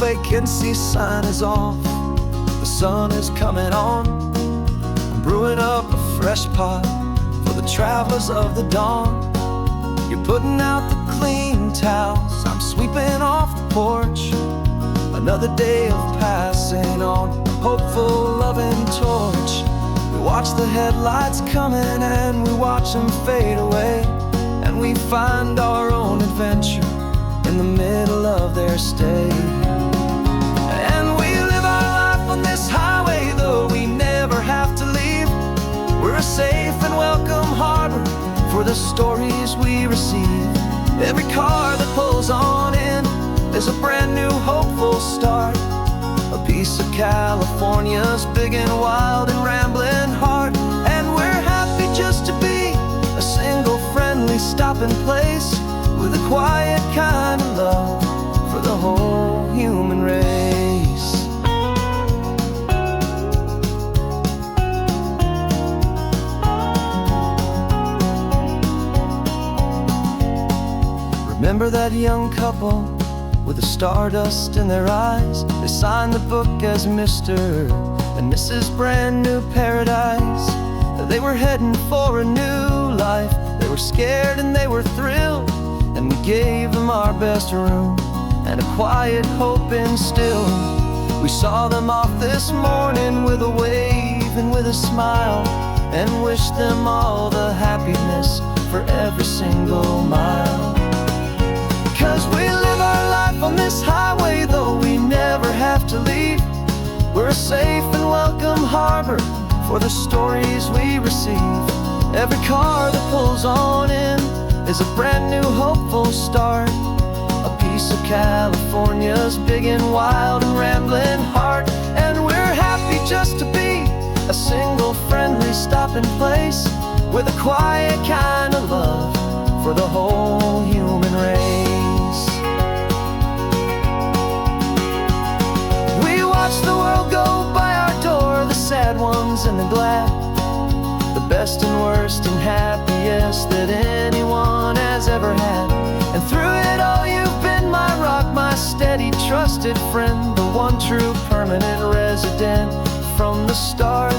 vacancy sign is off. The sun is coming on. I'm brewing up a fresh pot for the travelers of the dawn. You're putting out the clean towels, I'm sweeping off the porch. Another day of passing on, a hopeful, loving torch. We watch the headlights coming and we watch them fade away, and we find our own adventure in the middle of their stay. And we live our life on this highway, though we never have to leave. We're a safe and welcome harbor for the stories we receive. Every car that pulls on in is a brand new hopeful start. A piece of California's big and wild and rambling heart. And we're happy just to be a single friendly stopping place, with a quiet kind of love for the whole human race. Remember that young couple with the stardust in their eyes? They signed the book as Mr. and Mrs. Brand New Paradise. They were heading for a new life. They were scared and they were thrilled, and we gave them our best room and a quiet hope instilled. We saw them off this morning with a wave and with a smile, and wished them all the happiness for every single mile. 'Cause we live our life on this highway, though we never have to leave. We're a safe and welcome harbor for the stories we receive. Every car that pulls on in is a brand new hopeful start. A piece of California's big and wild and rambling heart. And we're happy just to be a single friendly stopping place, with a quiet kind of love for the whole human race. We watch the world go by our door, the sad ones and the glad, the best and worst and happiest that anyone has ever had. And through it all you've been my rock, my steady trusted friend, the one true permanent resident, from the start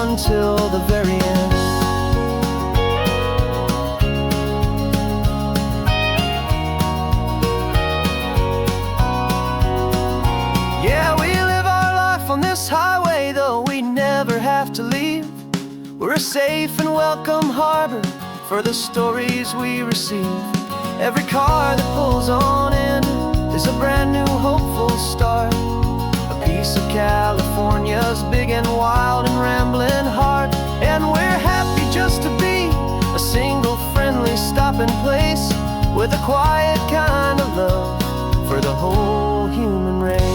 until the very end. Yeah, we live our life on this highway, though we never have to leave. We're a safe and welcome harbor for the stories we receive. Every car that pulls on in is a brand new hopeful start. A piece of California's big and wild and rambling heart. And we're happy just to be a single friendly stopping place, with a quiet kind of love for the whole human race.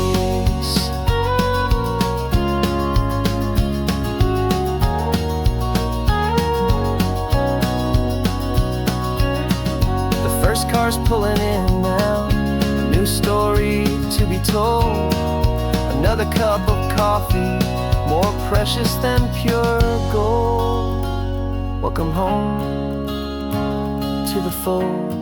First car's pulling in now, a new story to be told. Another cup of coffee, more precious than pure gold. Welcome home to the fold.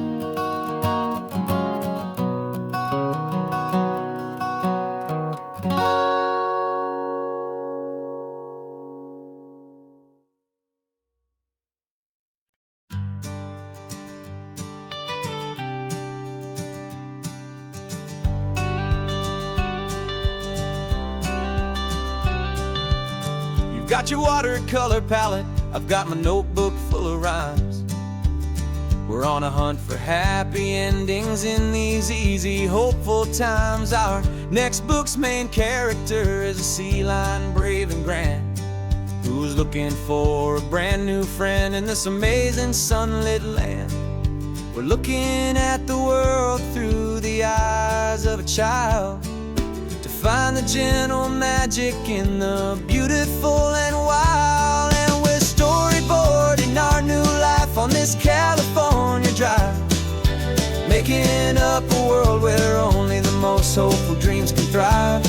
Got your watercolor palette, I've got my notebook full of rhymes. We're on a hunt for happy endings in these easy, hopeful times. Our next book's main character is a sea lion, brave and grand, who's looking for a brand new friend in this amazing sunlit land. We're looking at the world through the eyes of a child, find the gentle magic in the beautiful and wild. And we're storyboarding our new life on this California drive, making up a world where only the most hopeful dreams can thrive.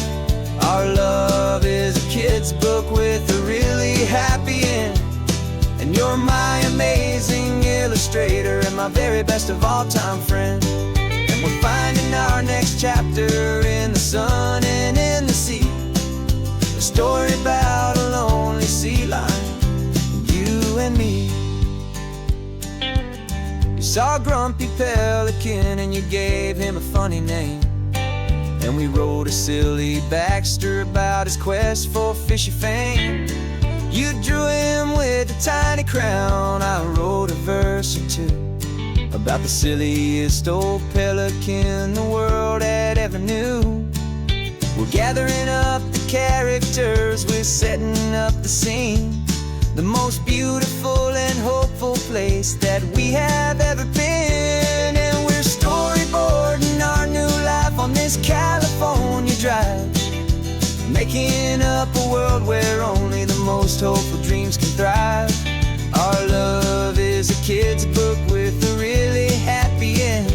Our love is a kid's book with a really happy end, and you're my amazing illustrator and my very best of all time friend. And we're finding our next chapter in the sun and in the sea. A story about a lonely sea lion, you and me. You saw a grumpy pelican and you gave him a funny name. And we wrote a silly Baxter about his quest for fishy fame. You drew him with a tiny crown, I wrote a verse or two about the silliest old pelican the world had ever knew. We're gathering up the characters, we're setting up the scene, the most beautiful and hopeful place that we have ever been. And we're storyboarding our new life on this California drive, making up a world where only the most hopeful dreams can thrive. Our love is a kid's book with a really happy end,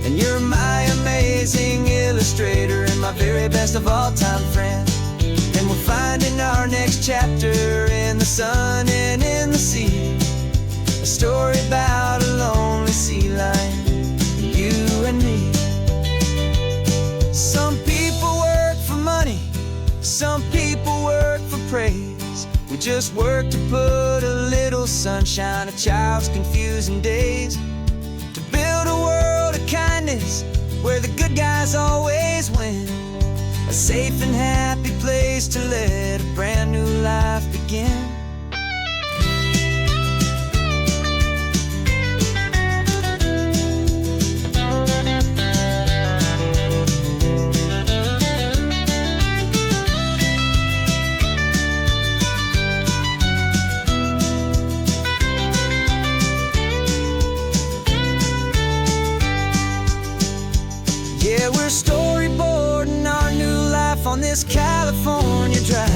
and you're my amazing illustrator and my very best of all time friend. And we're finding our next chapter in the sun and in the sea, a story about a lonely sea lion, you and me. Some people work for money, some people work for praise. We just work to put a little sunshine in a child's confusing days, to build a world of kindness where the good guys always win, a safe and happy place to let a brand new life begin. Yeah, we're storyboarding our new life on this California drive,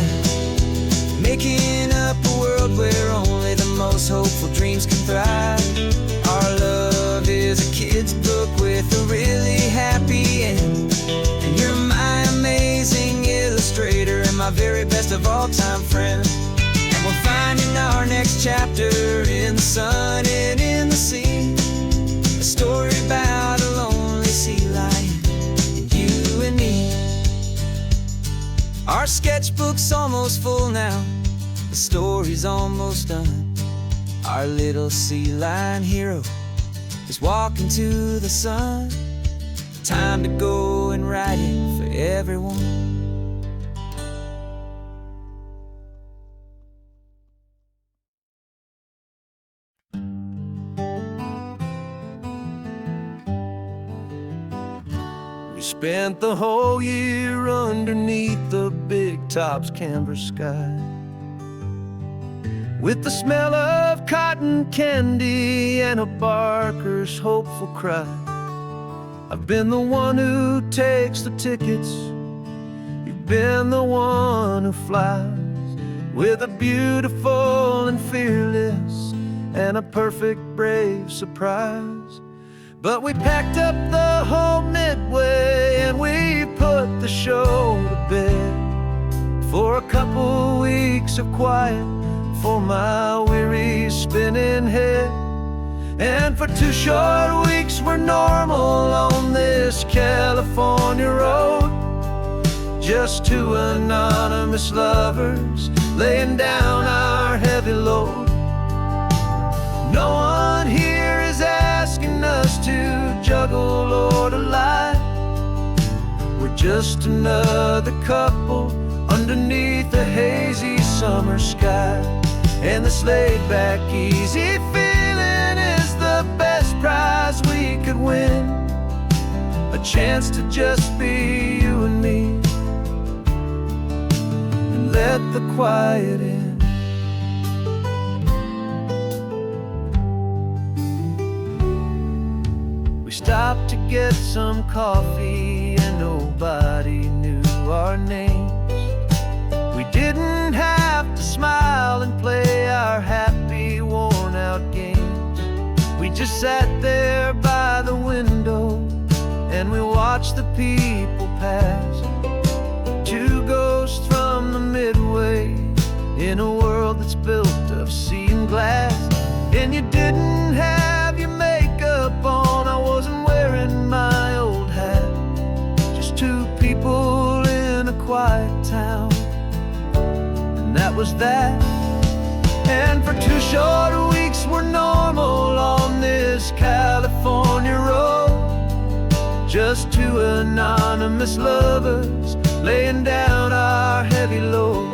making up a world where only the most hopeful dreams can thrive. Our love is a kid's book with a really happy end, and you're my amazing illustrator and my very best of all time friend. And we're finding our next chapter in the sun and in the sea, a story about a lonely sea lion, and me. Our sketchbook's almost full now, the story's almost done. Our little sea lion hero is walking to the sun. Time to go and write it for everyone. Spent the whole year underneath the big top's canvas sky, with the smell of cotton candy and a barker's hopeful cry. I've been the one who takes the tickets, you've been the one who flies, with a beautiful and fearless and a perfect brave surprise. But we packed up the whole Midway and we put the show to bed, for a couple weeks of quiet for my weary spinning head. And for 2 short weeks we're normal on this California road, just 2 anonymous lovers laying down our heavy load. No one here is asking us to juggle or to lie. We're just another couple underneath a hazy summer sky. And this laid-back, easy feeling is the best prize we could win, a chance to just be you and me, and let the quiet in. Stopped to get some coffee and nobody knew our names. We didn't have to smile and play our happy worn-out games. We just sat there by the window and we watched the people pass, 2 ghosts from the Midway in a world that's built of sea and glass. And you didn't have your makeup on, I wasn't wearing my old hat, just 2 people that was that. And for 2 short weeks we're normal on this California road. Just 2 anonymous lovers laying down our heavy load.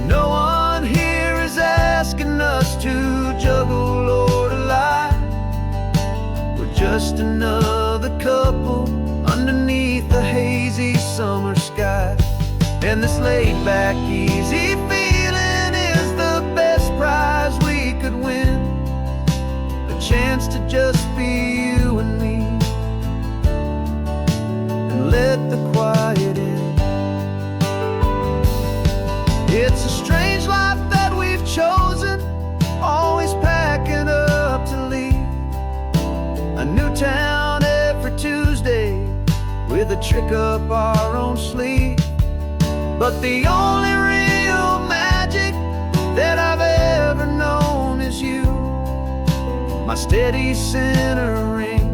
No one here is asking us to juggle or to lie. We're just another couple underneath the hazy summer sky. And this laid-back, easy feeling is the best prize we could win. A chance to just be you and me, and let the quiet in. It's a strange life that we've chosen, always packing up to leave. A new town every Tuesday, with a trick up our own sleeve. But the only real magic that I've ever known is you, my steady centering,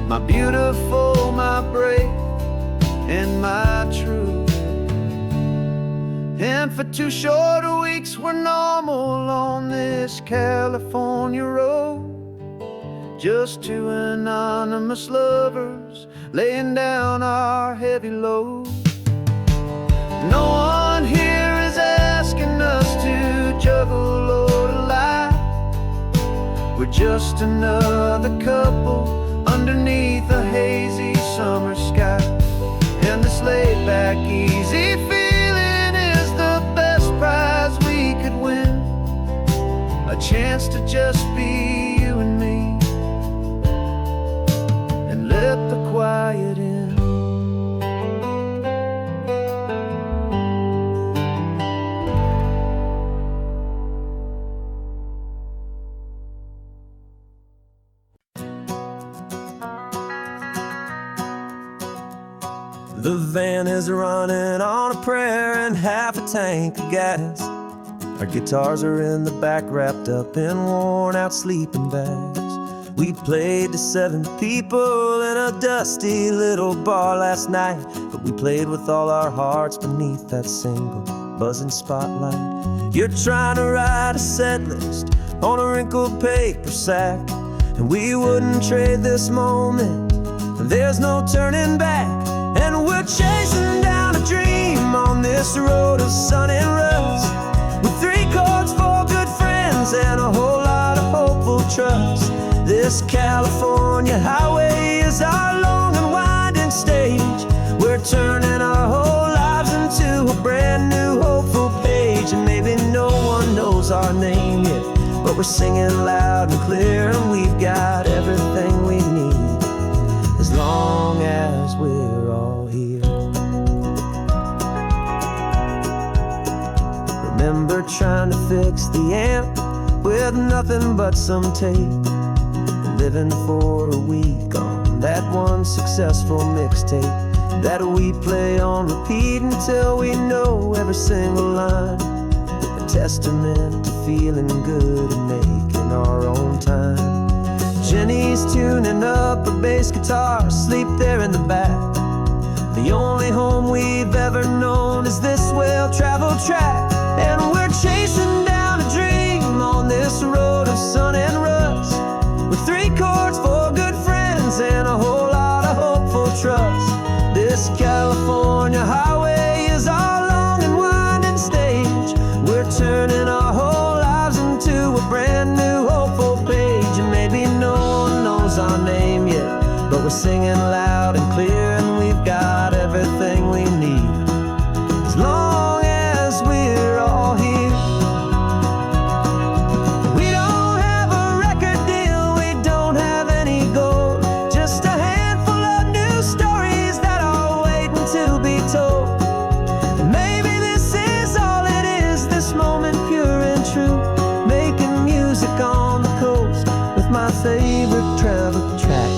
my beautiful, my brave, and my true. And for 2 short weeks we're normal on this California road. Just 2 anonymous lovers laying down our heavy load. No one here is asking us to juggle or to lie. We're just another couple underneath a hazy summer sky. And this laid-back, easy feeling is the best prize we could win. A chance to just be you and me, and let the quiet in. The van is running on a prayer and half a tank of gas. Our guitars are in the back, wrapped up in worn-out sleeping bags. We played to 7 people in a dusty little bar last night, but we played with all our hearts beneath that single buzzing spotlight. You're trying to write a set list on a wrinkled paper sack, and we wouldn't trade this moment. There's no turning back. And we're chasing down a dream on this road of sun and rust, with 3 chords, 4 good friends, and a whole lot of hopeful trust. This California highway is our long and winding stage. We're turning our whole lives into a brand new hopeful page. And maybe no one knows our name yet, but we're singing loud and clear, and we've got everything we need, as long as we're all here. Remember trying to fix the amp with nothing but some tape, and living for a week on that one successful mixtape that we play on repeat until we know every single line. A testament to feeling good and making our own time. Jenny's tuning up her bass guitar, asleep there in the back. The only home we've ever known is this well-traveled track. And we're chasing down a dream on this road of sun and rust, with 3 chords, 4 good friends, and a whole lot of hopeful trust. This California highway is our long and winding stage. We're turning our whole lives into a brand new hopeful page. And maybe no one knows our name yet, but we're singing loud and clear, and we've got everything we need, as long as we're all here. We don't have a record deal, we don't have any gold, just a handful of new stories that are waiting to be told. Maybe this is all it is, this moment pure and true, making music on the coast with my favorite travel track.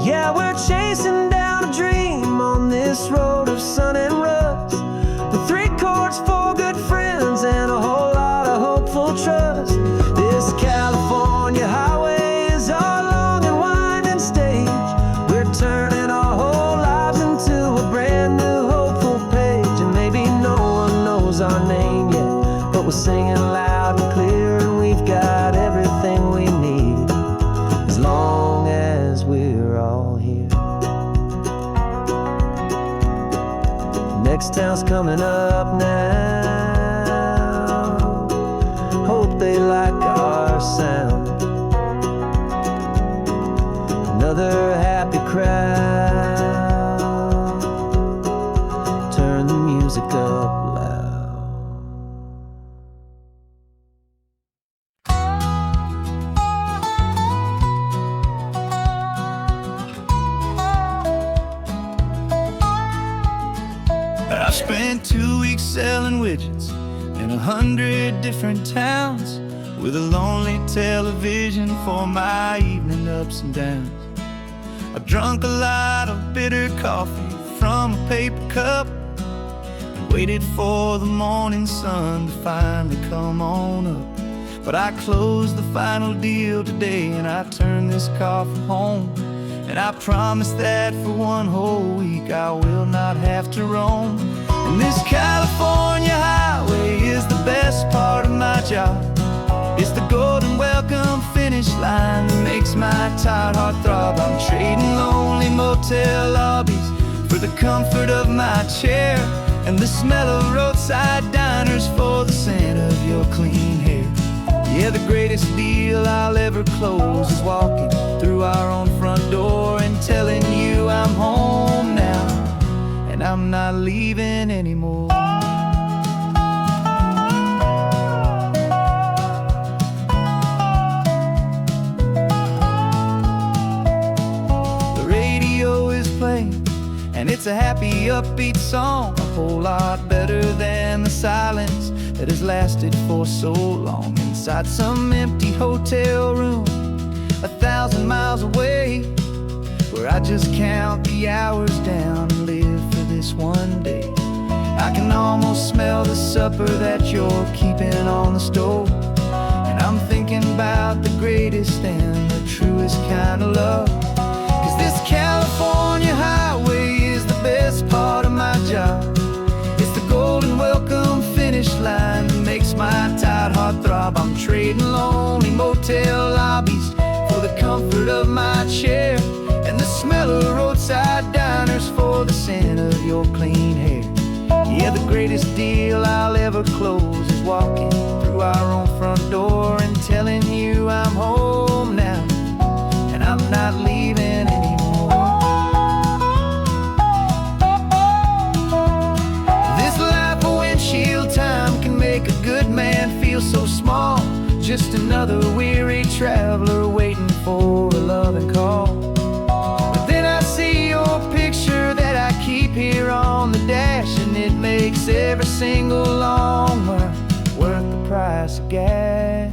Yeah, we're chasing down a dream on this road of sun and rust, with 3 chords, 4 good friends, and a whole lot of hopeful trust. This next town's coming up now. Hope they like our sound. Another happy crowd. Turn the music up loud. I spent 2 weeks selling widgets in 100 different towns, with a lonely television for my evening ups and downs. I drank a lot of bitter coffee from a paper cup and waited for the morning sun to finally come on up. But I closed the final deal today, and I turned this car for home. And I promise that for one whole week I will not have to roam. And this California highway is the best part of my job. It's the golden welcome finish line that makes my tired heart throb. I'm trading lonely motel lobbies for the comfort of my chair, and the smell of roadside diners for the scent of your clean hair. Yeah, the greatest deal I'll ever close is walking through our own front door and telling you I'm home now, and I'm not leaving anymore. The radio is playing, and it's a happy, upbeat song, a whole lot better than the silence that has lasted for so long inside some empty hotel room 1,000 miles away, where I just count the hours down and live for this one day. I can almost smell the supper that you're keeping on the stove, and I'm thinking about the greatest and the truest kind of love. 'Cause this California highway is the best part of my job. It's the golden welcome finish line that makes my tired heart throb. I'm trading lonely motel lobbies for the comfort of my chair, and the smell of roadside diners for the scent of your clean hair. Yeah, the greatest deal I'll ever close is walking through our own front door and telling you I'm home now, and I'm not leaving anymore. This life of windshield time can make a good man feel so small, just another weary traveler waiting for a loving call. But then I see your picture that I keep here on the dash, and it makes every single long mile worth the price of gas.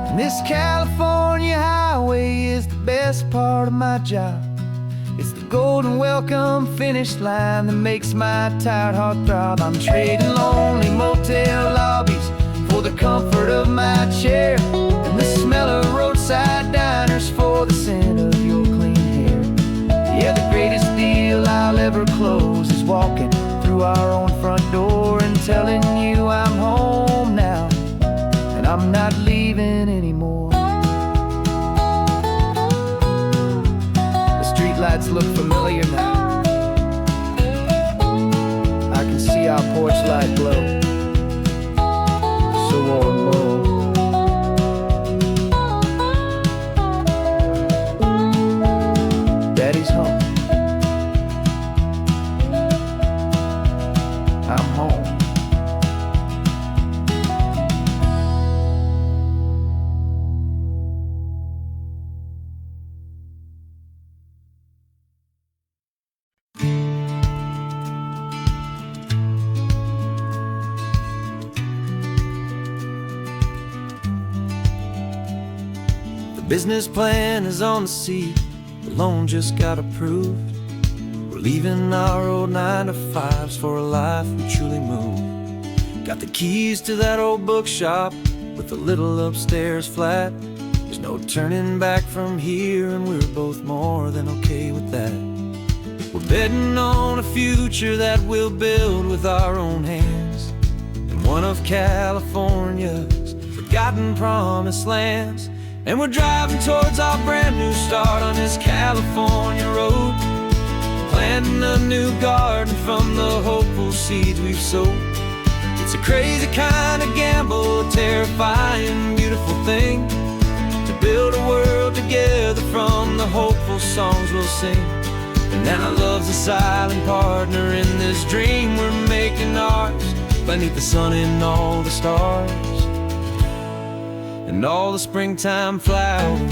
And this California highway is the best part of my job. It's the golden welcome finish line that makes my tired heart throb. I'm trading lonely motel lobbies for the comfort of my chair, and the smell of roadside diners for the scent of your clean hair. Yeah, the greatest deal I'll ever close is walking through our own front door and telling you I'm home now, and I'm not leaving anymore. The streetlights look familiar now. I can see our porch light glow, so warm, bold. Daddy's home. I'm home. The business plan is on the seat, the loan just got approved. We're leaving our old 9-to-5s for a life we truly moved. Got the keys to that old bookshop with the little upstairs flat. There's no turning back from here, and we're both more than okay with that. We're betting on a future that we'll build with our own hands, in one of California's forgotten promised lands. And we're driving towards our brand new start on this California road, planting a new garden from the hopeful seeds we've sowed. It's a crazy kind of gamble, a terrifying, beautiful thing, to build a world together from the hopeful songs we'll sing. And now love's a silent partner in this dream we're making ours, beneath the sun and all the stars and all the springtime flowers.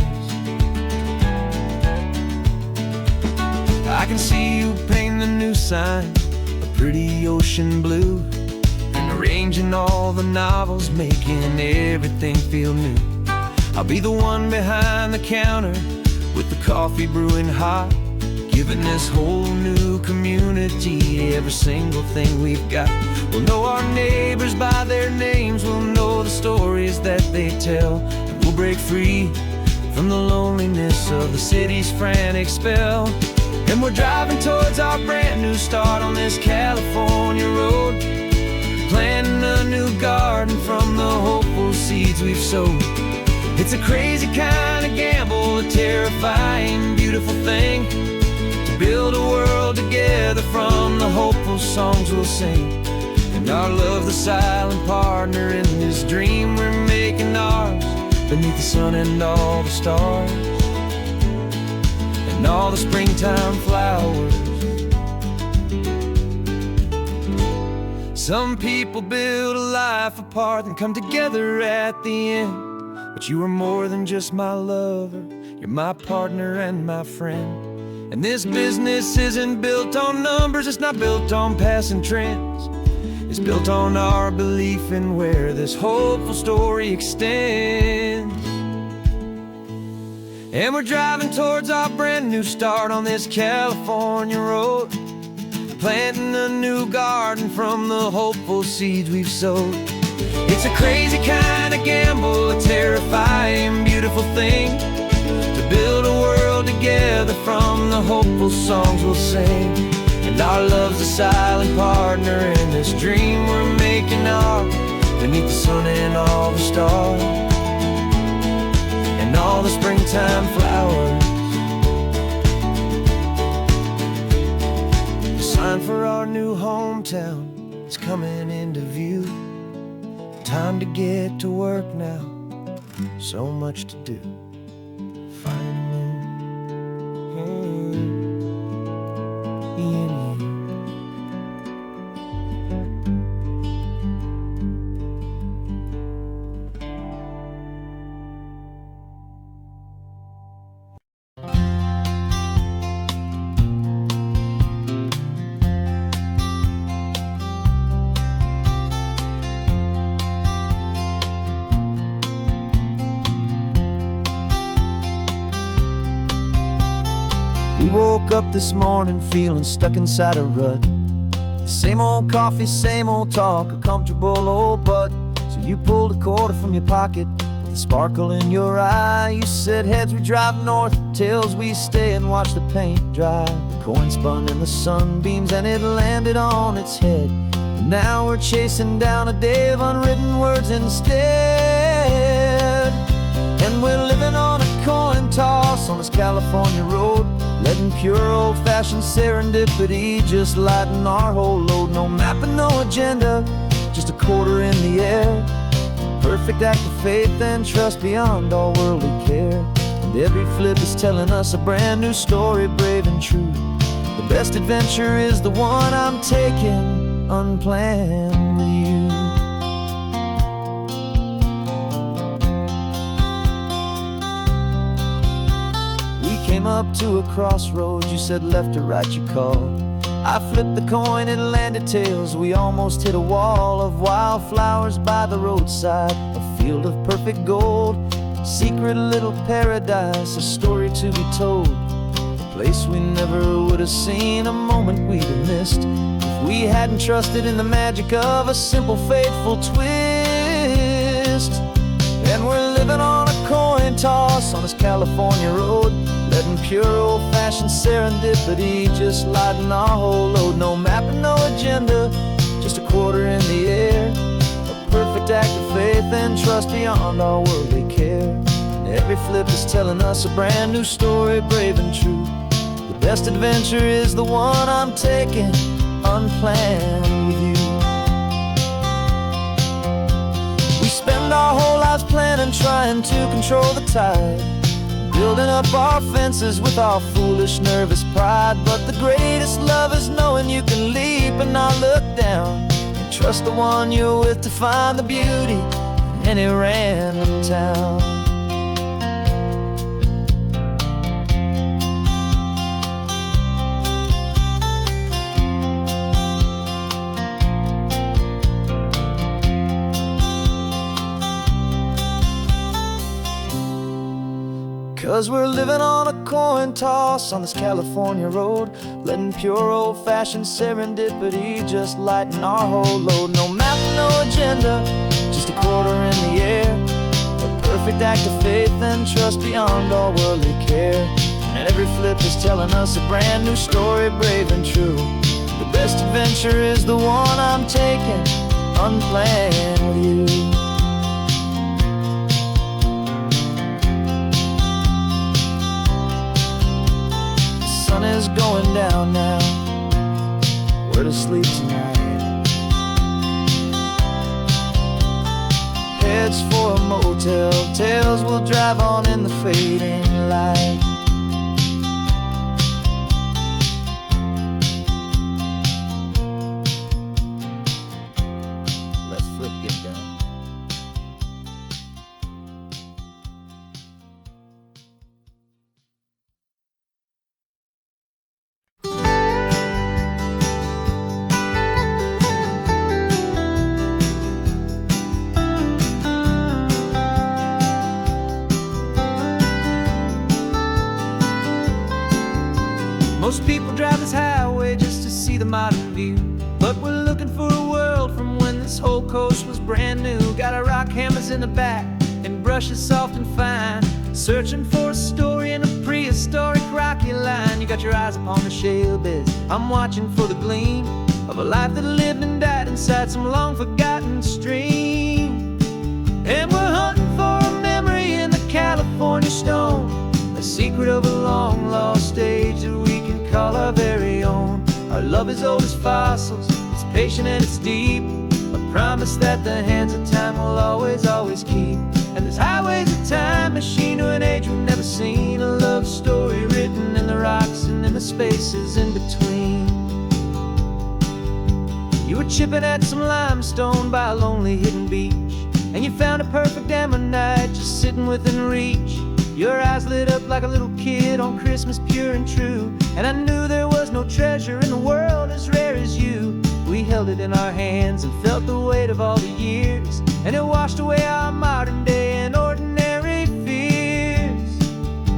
I can see you painting the new sign, a pretty ocean blue, and arranging all the novels, making everything feel new. I'll be the one behind the counter with the coffee brewing hot, giving this whole new community every single thing we've got. We'll know our neighbors by their names, we'll know the stories that they tell, and we'll break free from the loneliness of the city's frantic spell. And we're driving towards our brand new start on this California road, planting a new garden from the hopeful seeds we've sowed. It's a crazy kind of gamble, a terrifying, beautiful thing, to build a world together from the hopeful songs we'll sing. And our love's the silent partner in this dream we're making ours, beneath the sun and all the stars and all the springtime flowers. Some people build a life apart and come together at the end, but you are more than just my lover, you're my partner and my friend. And this business isn't built on numbers, it's not built on passing trends, it's built on our belief in where this hopeful story extends. And we're driving towards our brand new start on this California road, planting a new garden from the hopeful seeds we've sowed. It's a crazy kind of gamble, a terrifying, beautiful thing, to build a world together from the hopeful songs we'll sing. And our love's a silent partner in this dream we're making ours, beneath the sun and all the stars and all the springtime flowers. The sign for our new hometown is coming into view. Time to get to work now, so much to do. Finding you in you. We woke up this morning feeling stuck inside a rut. The same old coffee, same old talk, a comfortable old butt. So you pulled a quarter from your pocket with a sparkle in your eye. You said, heads we drive north, tails we stay and watch the paint dry. The coin spun in the sunbeams and it landed on its head. And now we're chasing down a day of unwritten words instead. And we're living on a coin toss on this California road, letting pure old-fashioned serendipity just lighten our whole load. No map and no agenda, just a quarter in the air. Perfect act of faith and trust beyond all worldly care. And every flip is telling us a brand new story, brave and true. The best adventure is the one I'm taking unplanned with you. Came up to a crossroads, you said left or right you called. I flipped the coin, it landed tails. We almost hit a wall of wildflowers by the roadside, a field of perfect gold, secret little paradise, a story to be told, a place we never would have seen, a moment we'd have missed if we hadn't trusted in the magic of a simple faithful twist. And we're living on a coin toss on this California road, letting pure old-fashioned serendipity just lighten our whole load. No map and no agenda, just a quarter in the air. A perfect act of faith and trust beyond our worldly care. And every flip is telling us a brand new story, brave and true. The best adventure is the one I'm taking unplanned with you. We spend our whole lives planning, trying to control the tide, building up our fences with our foolish, nervous pride. But the greatest love is knowing you can leap and not look down, and trust the one you're with to find the beauty in any random town. 'Cause we're living on a coin toss on this California road, letting pure old-fashioned serendipity just lighten our whole load. No map, no agenda, just a quarter in the air, a perfect act of faith and trust beyond all worldly care. And every flip is telling us a brand new story, brave and true. The best adventure is the one I'm taking unplanned with you. The sun is going down now, we're to sleep tonight. Heads for a motel, tails will drive on in the fading light. Let's flip get done. Most people drive this highway just to see the modern view, but we're looking for a world from when this whole coast was brand new. Got our rock hammers in the back and brushes soft and fine, searching for a story in a prehistoric rocky line. You got your eyes upon the shale beds, I'm watching for the gleam of a life that lived and died inside some long forgotten stream. And we're hunting for a memory in the California stone, a secret of a long lost age that we can call our very own. Our love is old as fossils, it's patient and it's deep, a promise that the hands of time will always, always keep. And this highway's a time machine to an age we've never seen, a love story written in the rocks and in the spaces in between. You were chipping at some limestone by a lonely hidden beach, and you found a perfect ammonite just sitting within reach. Your eyes lit up like a little kid on Christmas, pure and true, and I knew there was no treasure in the world as rare as you. We held it in our hands and felt the weight of all the years, and it washed away our modern day and ordinary fears.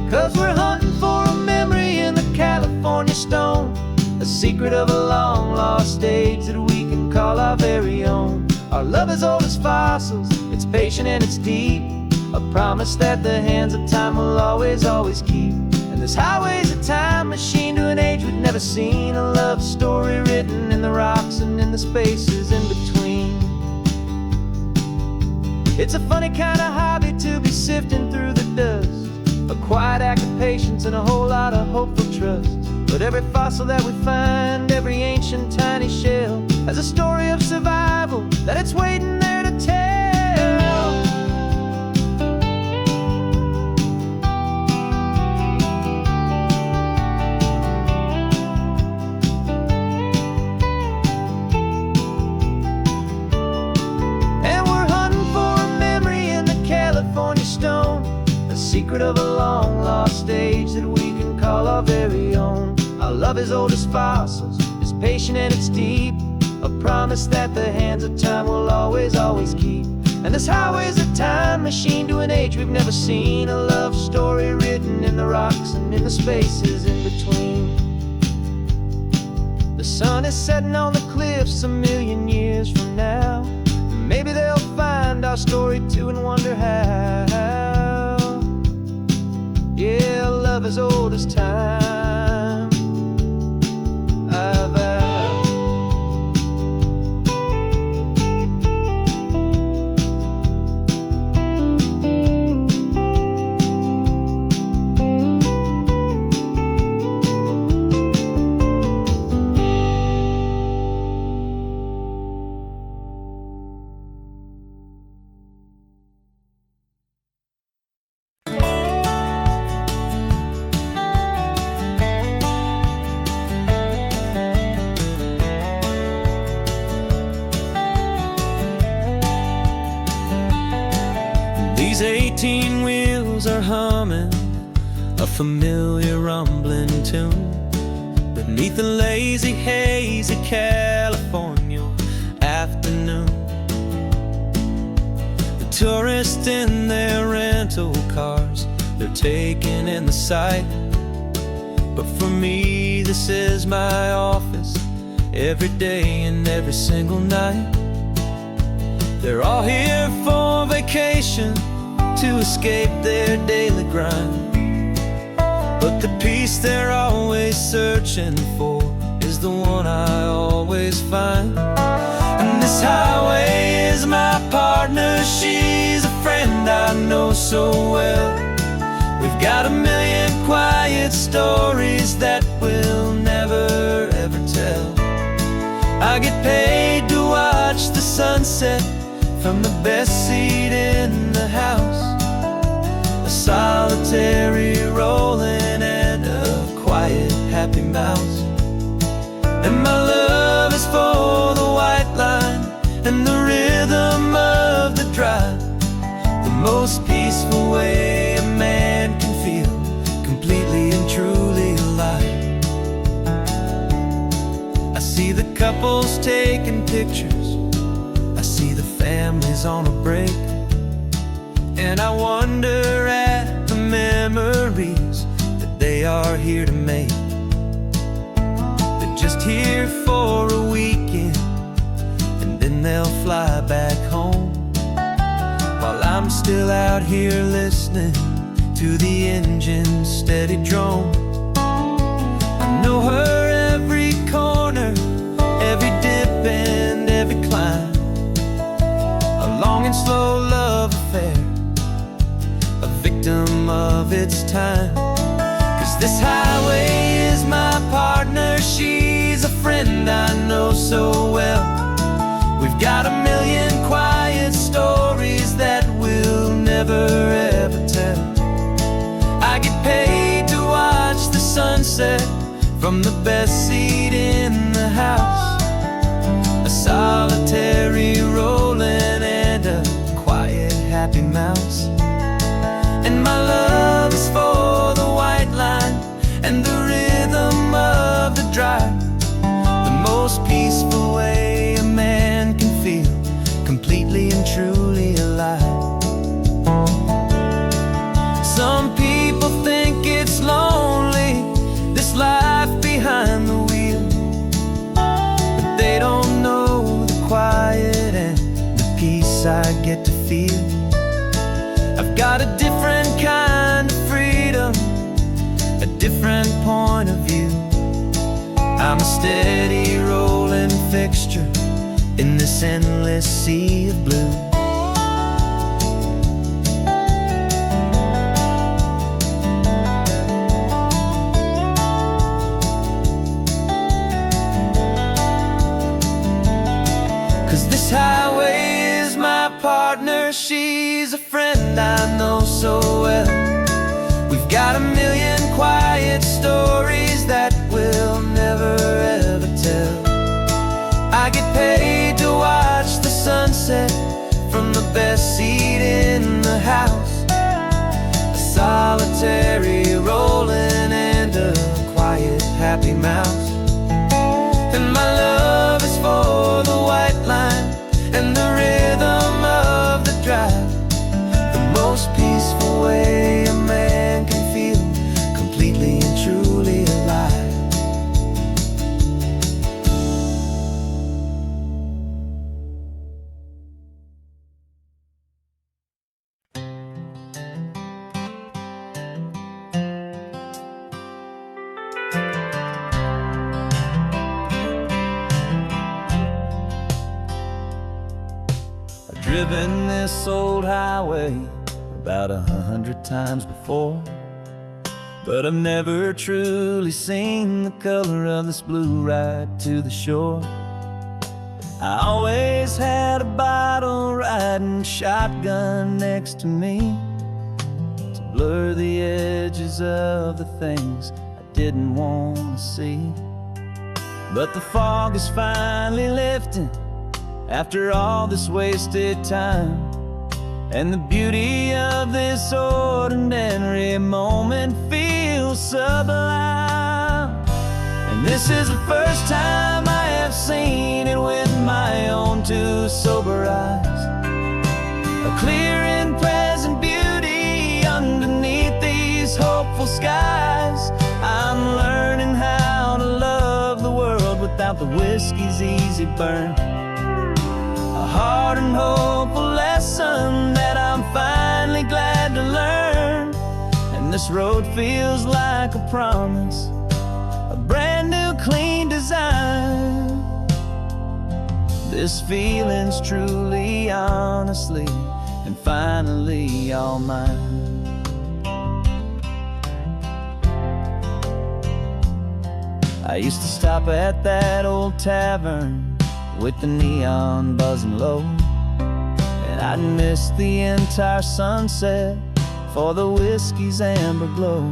'Cause we're hunting for a memory in the California stone, a secret of a long lost age that we can call our very own. Our love is old as fossils, it's patient and it's deep, a promise that the hands of time will always, always keep. And this highway's a time machine to an age we've never seen, a love story written in the rocks and in the spaces in between. It's a funny kind of hobby to be sifting through the dust, a quiet act of patience and a whole lot of hopeful trust. But every fossil that we find, every ancient tiny shell, has a story of survival that it's waiting there to tell. Secret of a long lost age that we can call our very own. Our love is old as fossils, it's patient and it's deep, a promise that the hands of time will always, always keep. And this highway's a time machine to an age we've never seen, a love story written in the rocks and in the spaces in between. The sun is setting on the cliffs a million years from now, maybe they'll find our story too and wonder how. Yeah, love is old as time, I vow. 18 wheels are humming a familiar rumbling tune beneath the lazy haze of California afternoon. The tourists in their rental cars, they're taking in the sight. But for me, this is my office, every day and every single night. They're all here for vacation, to escape their daily grind. But the peace they're always searching for is the one I always find. And this highway is my partner, she's a friend I know so well. We've got a million quiet stories that we'll never ever tell. I get paid to watch the sunset from the best seat in the house. A solitary rolling and a quiet happy mouse. And my love is for the white line and the rhythm of the drive. The most peaceful way a man can feel completely and truly alive. I see the couples taking pictures, I see the families on a break, and I wonder at the memories that they are here to make. They're just here for a weekend, and then they'll fly back home, while I'm still out here listening to the engine's steady drone. I know her every corner, every dip and every climb. A long and slow love affair, a victim of its time. 'Cause this highway is my partner, she's a friend I know so well. We've got a million quiet stories that we'll never ever tell. I get paid to watch the sunset from the best seat in the house. A solitary rolling and a quiet happy mouse. And my love is for the white line and the rhythm of the drive. The most peaceful way a man can feel completely and truly alive. Some people think it's lonely, this life behind the wheel, but they don't know the quiet and the peace I get to feel. I've got a different kind of freedom, a different point of view. I'm a steady rolling fixture in this endless sea of blue. 'Cause this highway is my partner, she's a friend I know so well. We've got a million quiet stories that we'll never ever tell. I get paid to watch the sunset from the best seat in the house. A solitary rolling and a quiet happy mouse. And my love is for the white line and the rhythm of the drive. The most peaceful way a man can feel completely and truly alive. Driven this old highway about 100 times before, but I've never truly seen the color of this blue right to the shore. I always had a bottle riding shotgun next to me to blur the edges of the things I didn't want to see. But the fog is finally lifting after all this wasted time, and the beauty of this ordinary moment feels sublime. And this is the first time I have seen it with my own two sober eyes. A clear and present beauty underneath these hopeful skies. I'm learning how to love the world without the whiskey's easy burn. A hard and hopeful lesson that I'm finally glad to learn. And this road feels like a promise, a brand new clean design. This feeling's truly, honestly, and finally all mine. I used to stop at that old tavern with the neon buzzing low, and I'd miss the entire sunset for the whiskey's amber glow.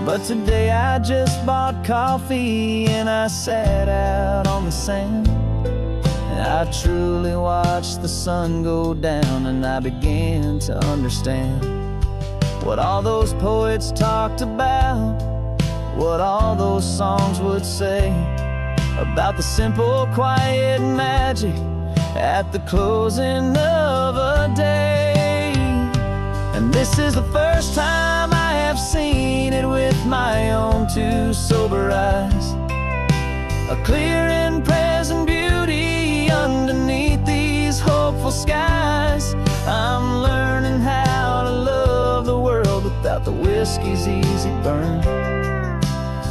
But today I just bought coffee and I sat out on the sand, and I truly watched the sun go down, and I began to understand what all those poets talked about, what all those songs would say about the simple, quiet magic at the closing of a day. And this is the first time I have seen it with my own two sober eyes. A clear and present beauty underneath these hopeful skies. I'm learning how to love the world without the whiskey's easy burn.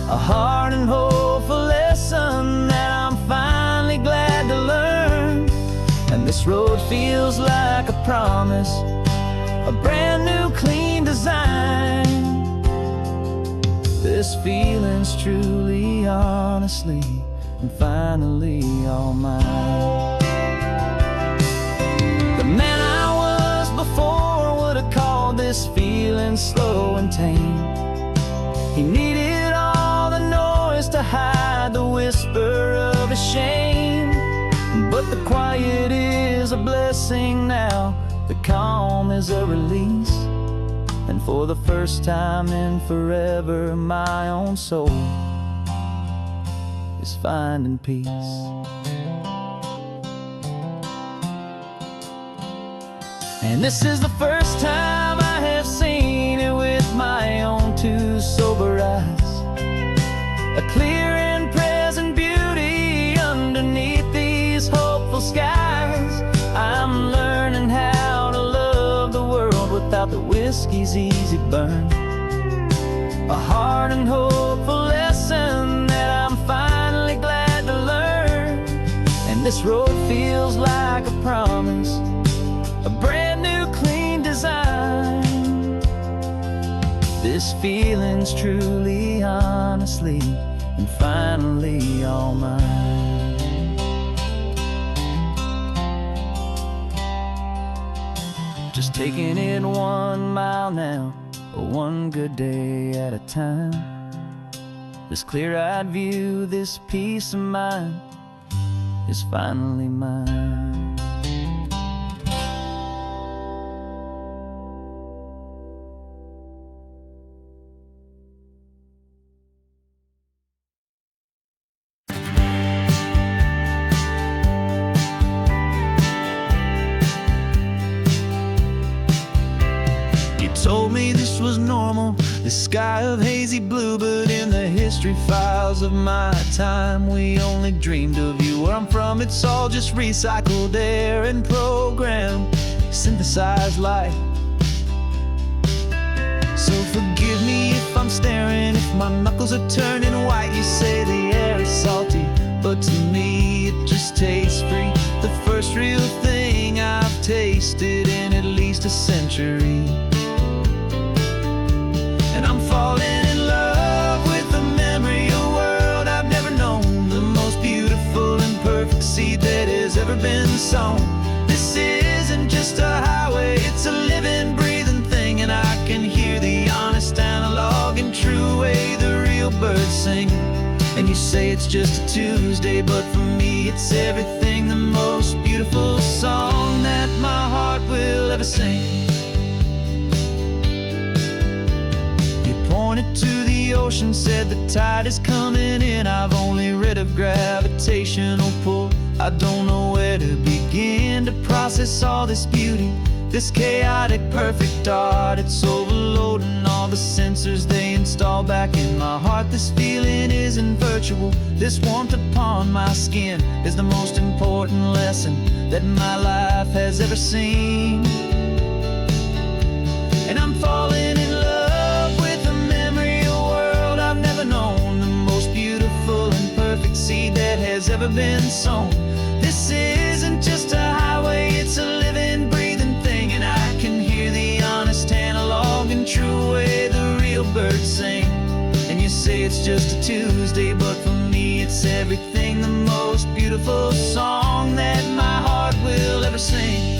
A hard and hopeful lesson that I'm finally glad to learn. And this road feels like a promise, a brand new clean design. This feeling's truly, honestly, and finally all mine. The man I was before would have called this feeling slow and tame. He needed all the noise to hide the whisper of his shame. But the quiet is a blessing now, the calm is a release. And for the first time in forever, my own soul is finding peace. And this is the first time I have seen it with my own two sober eyes. A clear and present beauty underneath these hopeful skies. I'm learning how to love the world without the whiskey's easy burn. A hard and hopeful lesson that I'm finally glad to learn. And this road feels like a promise, a brand new clean design. This feeling's truly, honestly, and finally all mine. Just taking it 1 mile now, one good day at a time. This clear-eyed view, this peace of mind is finally mine. Told me this was normal, this sky of hazy blue, but in the history files of my time, we only dreamed of you. Where I'm from, it's all just recycled air and programmed, synthesized light. So forgive me if I'm staring, if my knuckles are turning white. You say the air is salty, but to me it just tastes free. The first real thing I've tasted in at least a century. And I'm falling in love with the memory of a world I've never known, the most beautiful and perfect seed that has ever been sown. This isn't just a highway, it's a living, breathing thing, and I can hear the honest analog and true way the real birds sing. And you say it's just a Tuesday, but for me it's everything, the most beautiful song that my heart will ever sing. You pointed to the ocean, said the tide is coming in. I've only read of gravitational pull. I don't know where to begin to process all this beauty, this chaotic perfect art. It's overloading all the sensors they install back in my heart. This feeling isn't virtual, this warmth upon my skin is the most important lesson that my life has ever seen. And I'm falling in love with the memory of a world I've never known, the most beautiful and perfect seed that has ever been sown. This isn't just a highway, it's a living, breathing thing, and I can hear the honest analog and true way the real birds sing. And you say it's just a Tuesday, but for me it's everything, the most beautiful song that my heart will ever sing.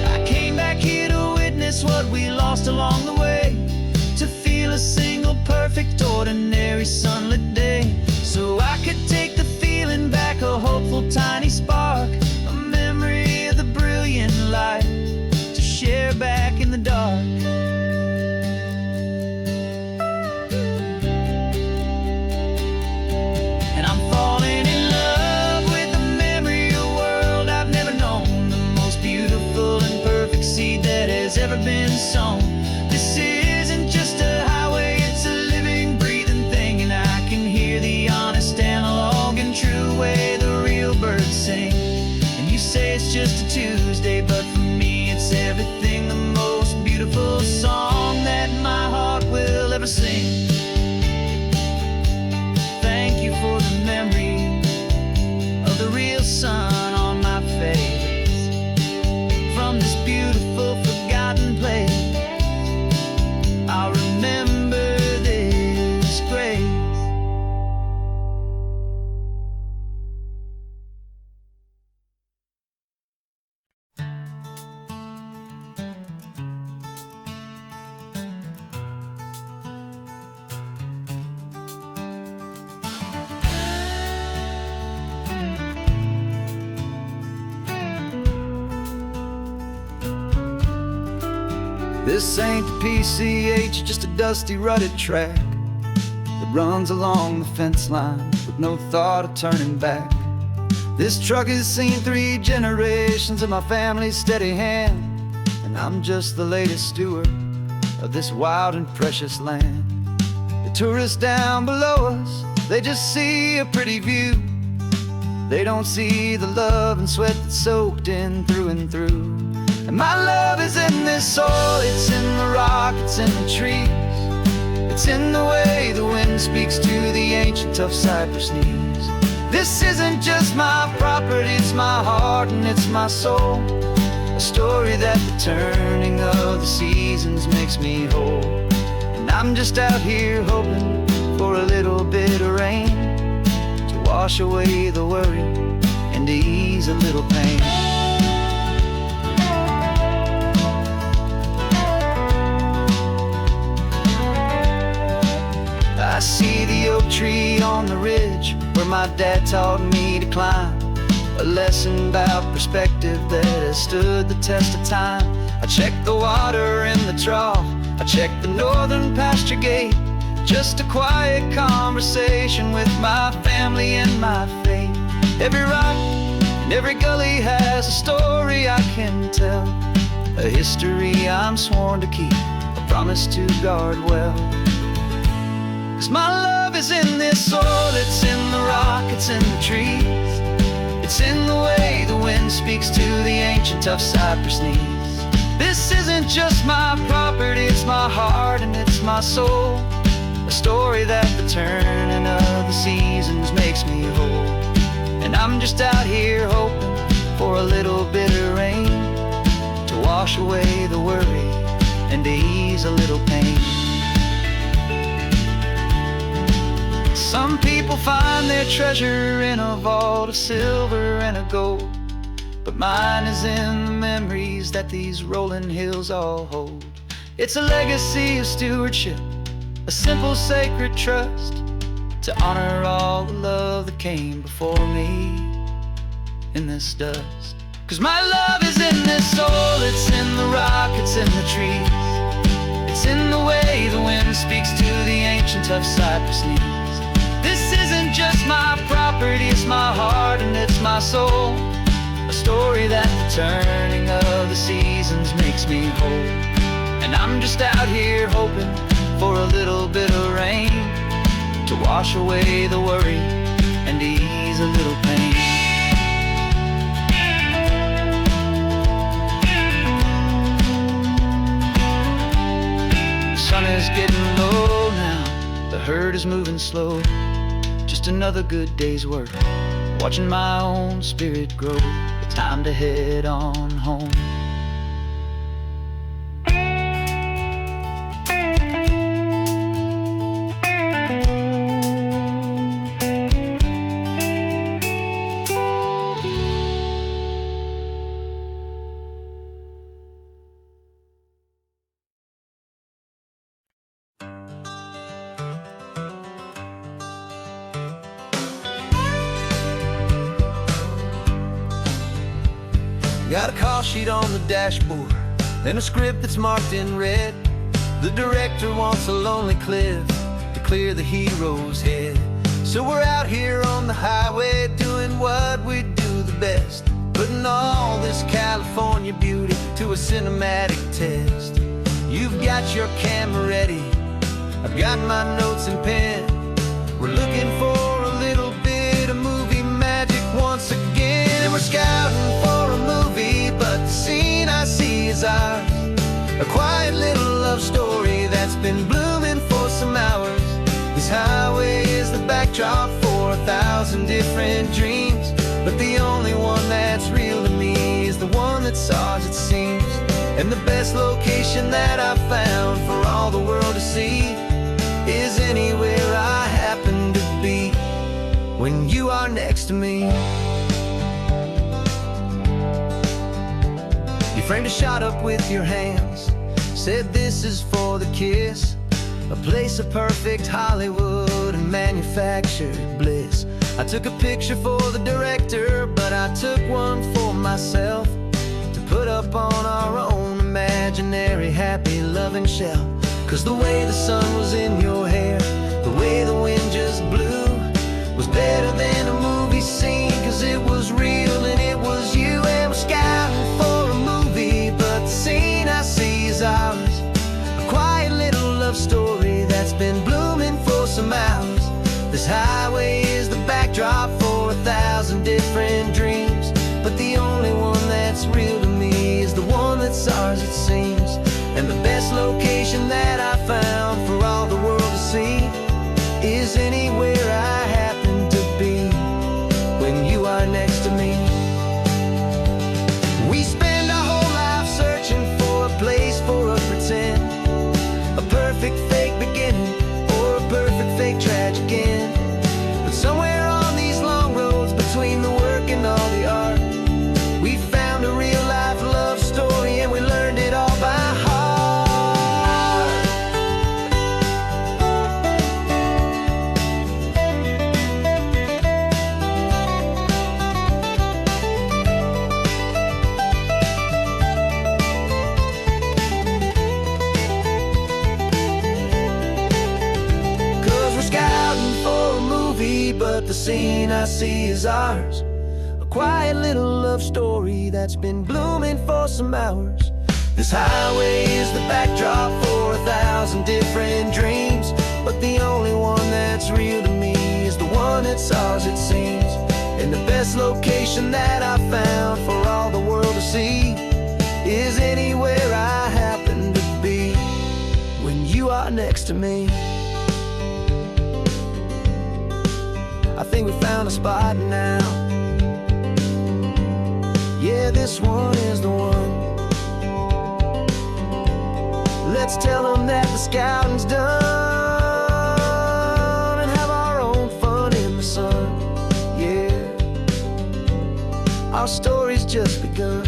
I came back here to witness what we lost along the way, to feel a single perfect ordinary sunlit day, so I could take the feeling back, a hopeful tiny spark, a memory of the brilliant light to share back in the dark. And I'm falling in love with the memory of a world I've never known, the most beautiful and perfect seed that has ever been sown. This isn't just a highway, it's a living, breathing thing, and I can hear the honest analog and true way the real birds sing. And you say it's just a Tuesday, but for me it's everything, the most beautiful song that my heart will ever sing. Thank you for the memory of the real sun on my face, from this beautiful forgotten place I'll remember this grace. This ain't the PCH, just a dusty, rutted track that runs along the fence line with no thought of turning back. This truck has seen 3 generations of my family's steady hand, and I'm just the latest steward of this wild and precious land. The tourists down below us, they just see a pretty view. They don't see the love and sweat that's soaked in through and through. And my love is in this soil, it's in the rock, it's in the trees, it's in the way the wind speaks to the ancient tough cypress knees. This isn't just my property, it's my heart and it's my soul, a story that the turning of the seasons makes me whole. And I'm just out here hoping for a little bit of rain to wash away the worry and to ease a little pain. I see the oak tree on the ridge where my dad taught me to climb, a lesson about perspective that has stood the test of time. I check the water in the trough, I check the northern pasture gate, just a quiet conversation with my family and my faith. Every rock and every gully has a story I can tell, a history I'm sworn to keep, a promise to guard well. 'Cause my love is in this soil, it's in the rock, it's in the trees, it's in the way the wind speaks to the ancient tough cypress knees. This isn't just my property, it's my heart and it's my soul, a story that the turning of the seasons makes me whole. And I'm just out here hoping for a little bit of rain to wash away the worry and to ease a little pain. Some people find their treasure in a vault of silver and of gold, but mine is in the memories that these rolling hills all hold. It's a legacy of stewardship, a simple sacred trust to honor all the love that came before me in this dust. 'Cause my love is in this soul, it's in the rock, it's in the trees. It's in the way the wind speaks to the ancient tough cypress knees. This isn't just my property, it's my heart and it's my soul. A story that the turning of the seasons makes me whole. And I'm just out here hoping for a little bit of rain to wash away the worry and ease a little pain. The sun is getting low now, the herd is moving slow. Just another good day's work, watching my own spirit grow. Time to head on home. Got a call sheet on the dashboard and a script that's marked in red. The director wants a lonely cliff to clear the hero's head. So we're out here on the highway doing what we do the best, putting all this California beauty to a cinematic test. You've got your camera ready, I've got my notes and pen. We're looking for a little bit of movie magic once again. And we're scouting for a movie, but the scene I see is ours. A quiet little love story that's been blooming for some hours. This highway is the backdrop for 1,000 different dreams, but the only one that's real to me is the one that's ours, it seems. And the best location that I've found for all the world to see is anywhere I happen to be when you are next to me. You framed a shot up with your hands, said this is for the kiss, a place of perfect Hollywood and manufactured bliss. I took a picture for the director, but I took one for myself to put up on our own imaginary happy loving shelf. 'Cause the way the sun was in your hair, the way the wind just blew, was better than a movie scene, 'cause it was real and it was you. And we're scouting for a movie, but the scene I see is ours. A quiet little love story that's been blooming for some hours. This highway is the backdrop for 1,000 different dreams, but the only one that's real to me is the one that's ours, it seems. And the best location that I found for all the world to see is anywhere I happen to be when you are next to me. We spend our whole life searching for a place for a pretend, a perfect fake beginning or a perfect fake tragic end. But somewhere on these long roads between the work and all the art, we found a real life love story and we learned it all by heart. But the scene I see is ours. A quiet little love story that's been blooming for some hours. This highway is the backdrop for 1,000 different dreams, but the only one that's real to me is the one that's ours, it seems. And the best location that I found for all the world to see is anywhere I happen to be when you are next to me. I think we found a spot now. Yeah, this one is the one. Let's tell them that the scouting's done and have our own fun in the sun. Yeah, our story's just begun.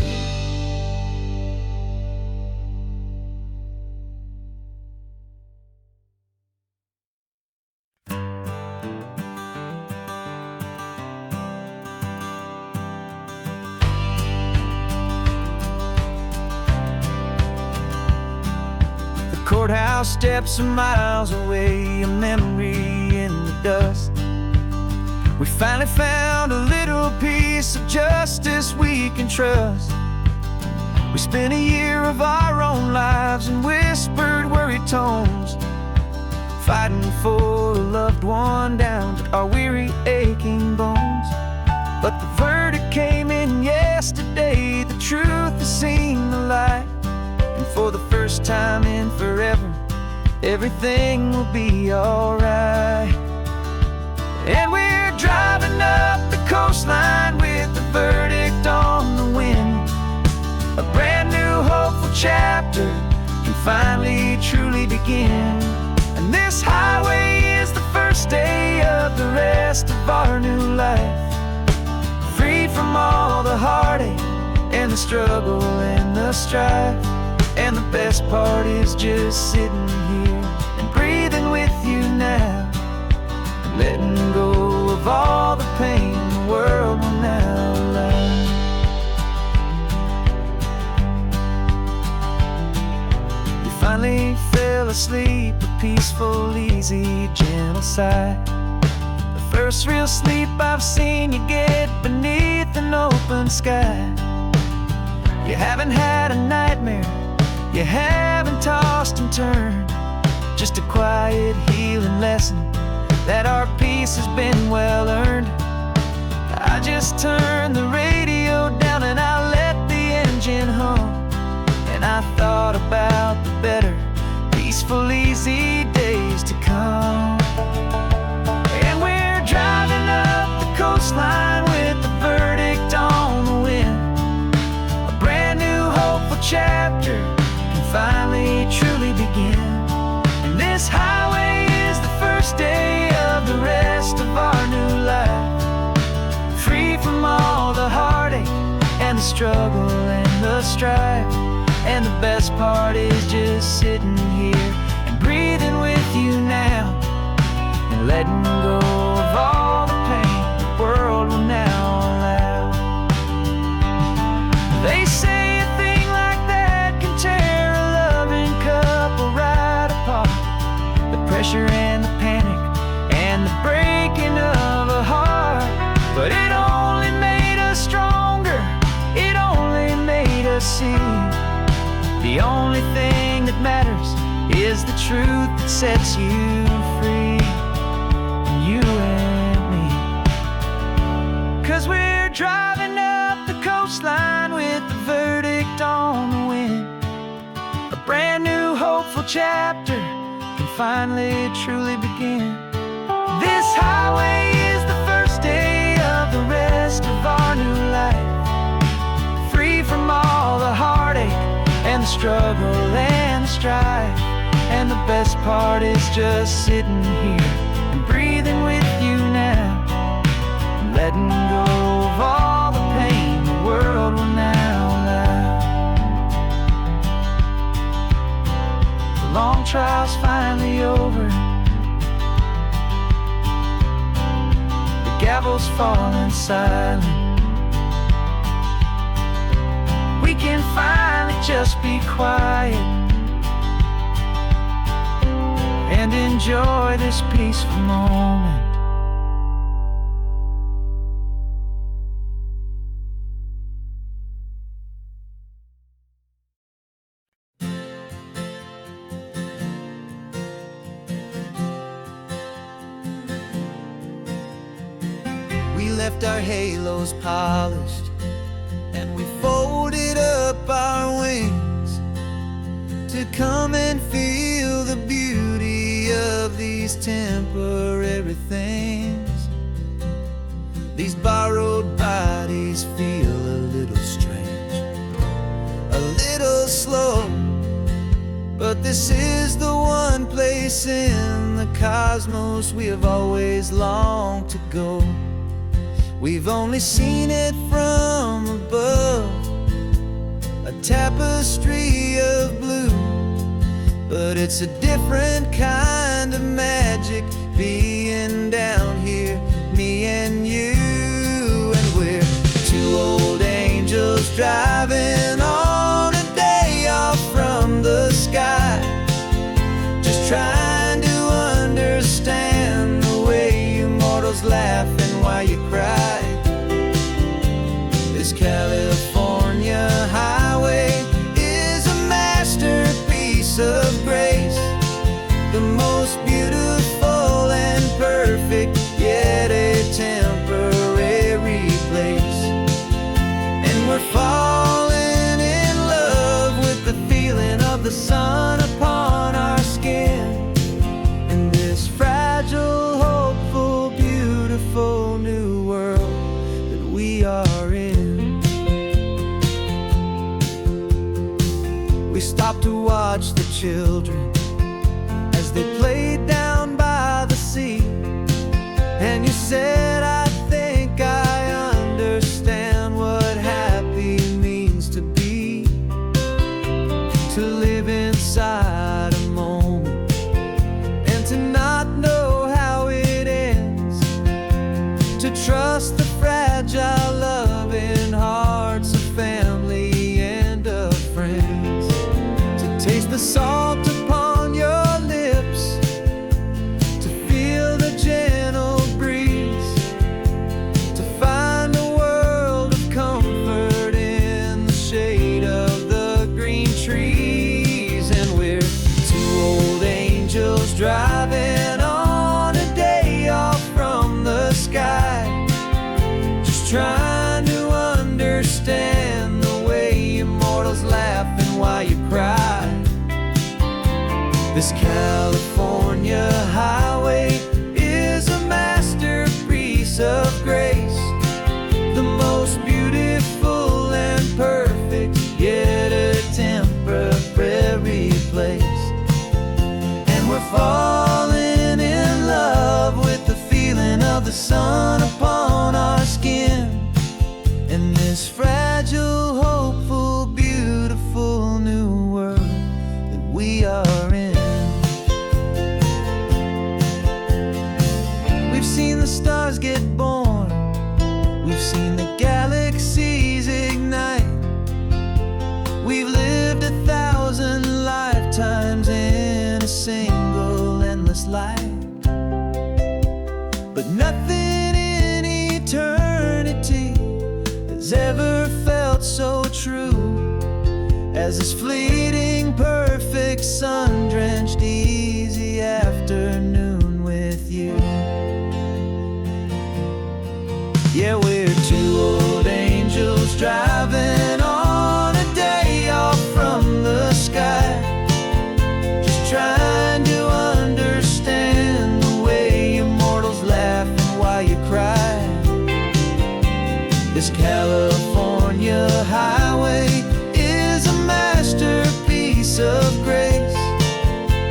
courthouse steps are miles away, a memory in the dust. We finally found a little piece of justice we can trust. We spent a year of our own lives in whispered, worried tones, fighting for a loved one down to our weary, aching bones. But the verdict came in yesterday, the truth has seen the light. And for the first time in forever, everything will be alright. And we're driving up the coastline with the verdict on the wind. A brand new hopeful chapter can finally truly begin. And this highway is the first day of the rest of our new life, free from all the heartache and the struggle and the strife. And the best part is just sitting here and breathing with you now, and letting go of all the pain the world will now allow. You finally fell asleep, a peaceful, easy, gentle sigh. The first real sleep I've seen you get beneath an open sky. You haven't had a nightmare, you haven't tossed and turned, just a quiet healing lesson that our peace has been well earned. I just turned the radio down and I let the engine hum, and I thought about the better, peaceful, easy days to come. And we're driving up the coastline with the verdict on the wind. A brand new hopeful chapter finally truly begin. And this highway is the first day of the rest of our new life, free from all the heartache and the struggle and the strife. And the best part is just sitting here and breathing with you now, and letting go of all the pain the world will now allow. They say a thing like that can tear a loving couple right apart. The pressure and the panic and the breaking of a heart. But it only made us stronger, it only made us see the only thing that matters is the truth that sets you free, you and me. 'Cause we're driving up the coastline with the verdict on the wind. A brand new hopeful chapter can finally truly begin. This highway is the first day of the rest of our new life, free from all the heartache and the struggle and the strife. And the best part is just sitting here and breathing with you now, and letting go of all the pain the world will now allow. The long trial's finally over, the gavel's falling silent. We can finally just be quiet and enjoy this peaceful moment. We left our halos polished, and we folded up our wings to come and feel the beauty of these temporary things. These borrowed bodies feel a little strange, a little slow, but this is the one place in the cosmos we have always longed to go. We've only seen it from above, a tapestry of blue, but it's a different kind of magic being down here, me and you. And we're two old angels driving on a day off from the sky, most beautiful and perfect, yet a temporary place. And we're falling in love with the feeling of the sun upon our skin, in this fragile, hopeful, beautiful new world that we are in. We stopped to watch the children as they played down by the sea, and you said, I think I understand what happy means to be, to live inside a moment and to not know how it ends, to trust the fragile loving hearts of family and of friends, to taste the salt upon your lips, to feel the gentle breeze, to find a world of comfort in the shade of the green trees. And we're two old angels driving on a day off from the sky, just trying to understand the way immortals laugh and why you cry. This California highway is a masterpiece of grace, the most beautiful and perfect, yet a temporary place. And we're falling in love with the feeling of the sun upon our skin, in this fragile, hopeful, beautiful new world that we are in. We've seen the stars get born, we've seen the galaxies ignite, we've lived 1,000 lifetimes in a single endless life. But nothing in eternity has ever felt so true as this fleeting, perfect, sun-drenched, easy afternoon with you. Yeah, we're two old angels driving on a day off from the sky, just trying to understand the way immortals laugh and why you cry. This California highway is a masterpiece of grace,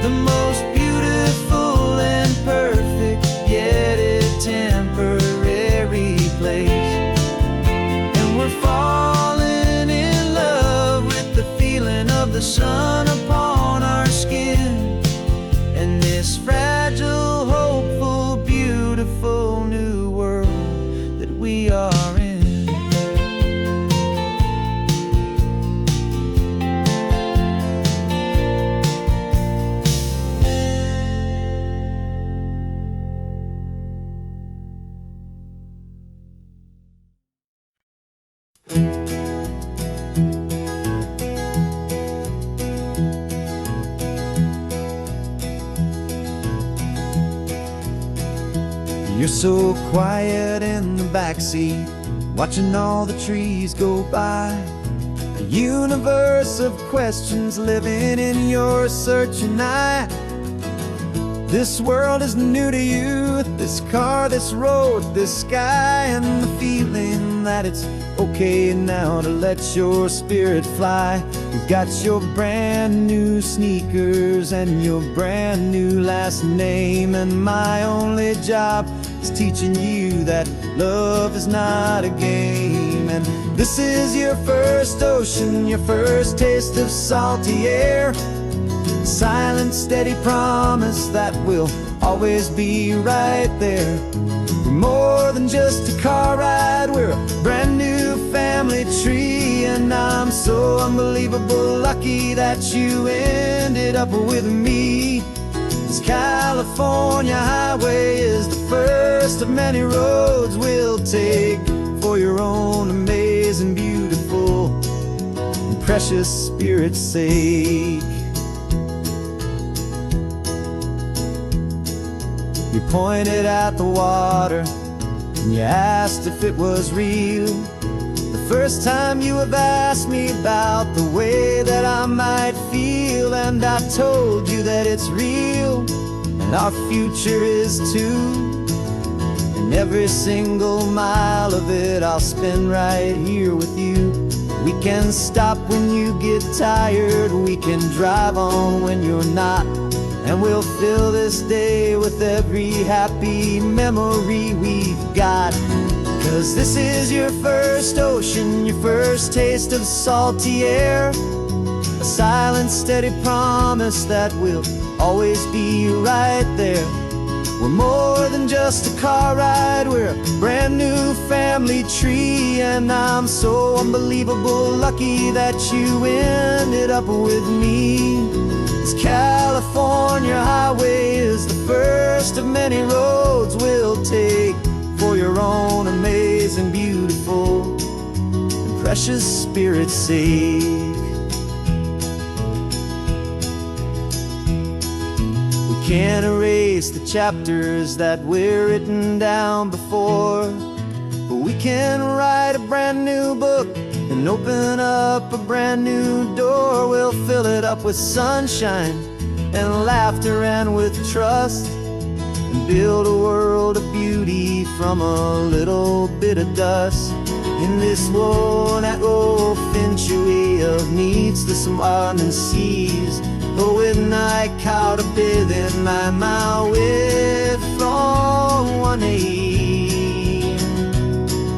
the most beautiful and perfect, yet a temporary place. And we're falling in love with the feeling of the sun upon our skin, and this fragile, hopeful, beautiful new world that we are in. You're so quiet in the backseat, watching all the trees go by. A universe of questions living in your searching eye. This world is new to you, this car, this road, this sky, and the feeling that it's okay now to let your spirit fly. You've got your brand new sneakers and your brand new last name, and my only job is teaching you that love is not a game. And this is your first ocean, your first taste of salty air, silent, steady promise that we'll always be right there. We're more than just a car ride, we're a brand new family tree, and I'm so unbelievable lucky that you ended up with me. This California highway is the first of many roads we'll take for your own amazing, beautiful, and precious spirit's sake. You pointed at the water and you asked if it was real. The first time you have asked me about the way that I might feel, and I told you that it's real and our future is too. And every single mile of it I'll spend right here with you. We can stop when you get tired, we can drive on when you're not, and we'll fill this day with every happy memory we've got. 'Cause this is your first ocean, your first taste of salty air, a silent, steady promise that we'll always be right there. We're more than just a car ride, we're a brand new family tree. And I'm so unbelievable lucky that you ended up with me. This California highway is the first of many roads we'll take for your own amazing, beautiful, and precious spirit's sake. Can't erase the chapters that we're written down before, but we can write a brand new book and open up a brand new door. We'll fill it up with sunshine and laughter and with trust, and build a world of beauty from a little bit of dust. In this world that finchuy of needs to some and seas, but with night caught a bit in my way from 1A.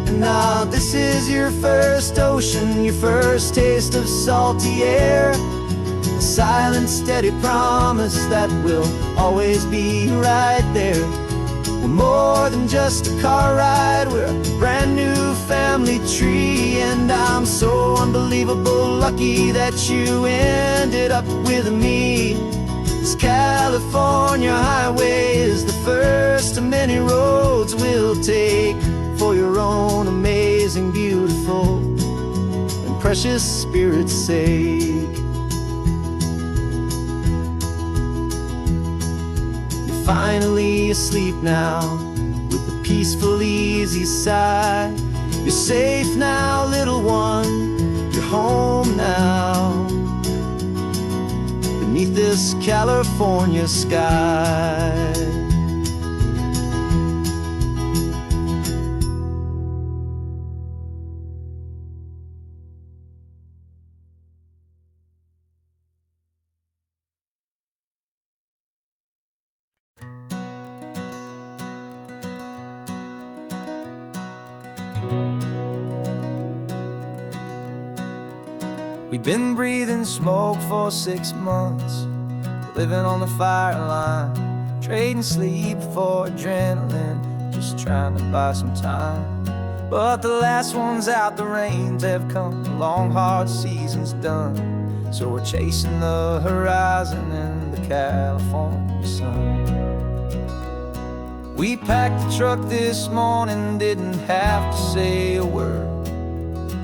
And now this is your first ocean, your first taste of salty air, a silent, steady promise that we'll always be right there. We're more than just a car ride, we're a brand new family tree. And I'm so unbelievable lucky that you ended up with me. This California highway is the first of many roads we'll take for your own amazing, beautiful, and precious spirit's sake. Finally asleep now, with a peaceful, easy sigh. You're safe now, little one, you're home now, beneath this California sky. We've been breathing smoke for 6 months, living on the fire line, trading sleep for adrenaline, just trying to buy some time. But the last one's out, the rains have come, the long hard season's done. So we're chasing the horizon in the California sun. We packed the truck this morning, didn't have to say a word,